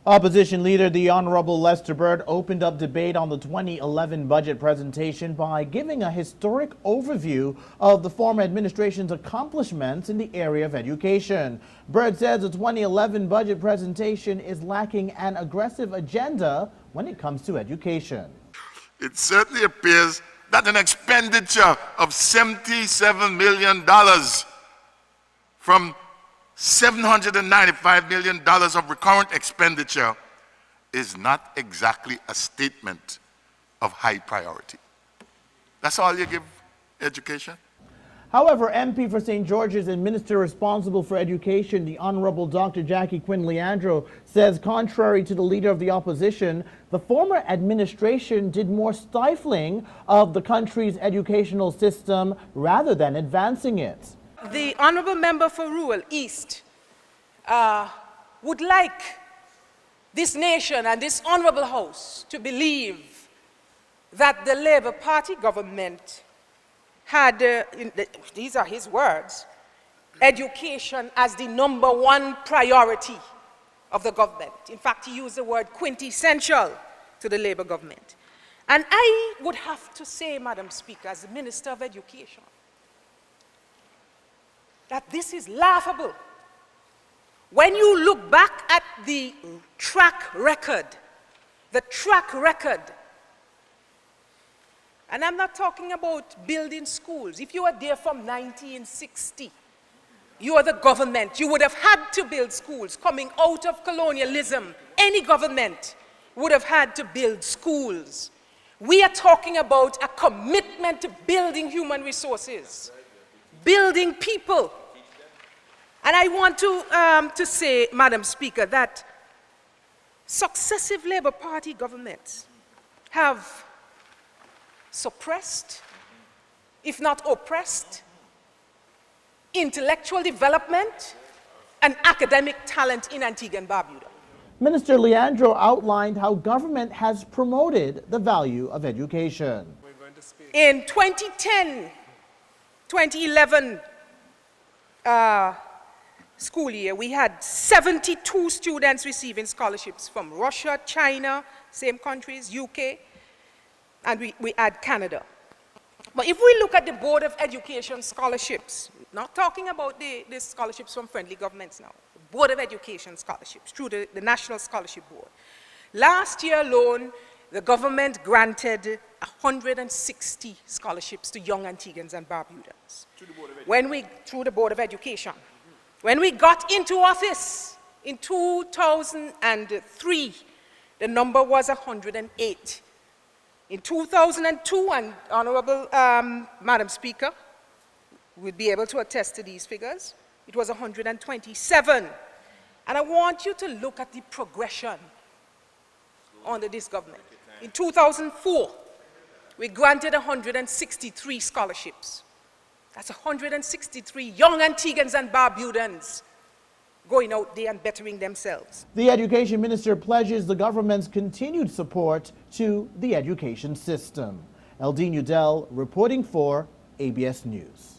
Opposition leader the Honorable Lester Bird opened up debate on the 2011 budget presentation by giving a historic overview of the former administration's accomplishments in the area of education. Bird says the 2011 budget presentation is lacking an aggressive agenda when it comes to education. It certainly appears that an expenditure of $77 million from $795 million of recurrent expenditure is not exactly a statement of high priority. That's all you give education? However, MP for St. George's and Minister responsible for education, the Honorable Dr. Jackie Quinn Leandro, says contrary to the leader of the opposition, the former administration did more stifling of the country's educational system rather than advancing it. The Honourable Member for Rural East would like this nation and this Honourable House to believe that the Labour Party government had, these are his words, education as the #1 priority of the government. In fact, he used the word quintessential to the Labour government. And I would have to say, Madam Speaker, as the Minister of Education, that this is laughable. When you look back at the track record, and I'm not talking about building schools. If you were there from 1960, you are the government, you would have had to build schools. Coming out of colonialism, any government would have had to build schools. We are talking about a commitment to building human resources, building people. And I want to say, Madam Speaker, that successive Labour Party governments have suppressed, if not oppressed, intellectual development and academic talent in Antigua and Barbuda. Minister Leandro outlined how government has promoted the value of education. In 2010-2011 school year, we had 72 students receiving scholarships from Russia, China, same countries, UK, and we add Canada. But if we look at the Board of Education scholarships, not talking about the scholarships from friendly governments now, the Board of Education scholarships through the National Scholarship Board. Last year alone, the government granted 160 scholarships to young Antiguans and Barbudans. Through the Board of Education. When we got into office in 2003, the number was 108. In 2002, and Honorable Madam Speaker will be able to attest to these figures, it was 127. And I want you to look at the progression under this government. In 2004, we granted 163 scholarships. That's 163 young Antiguans and Barbudans going out there and bettering themselves. The Education Minister pledges the government's continued support to the education system. Eldine Udell reporting for ABS News.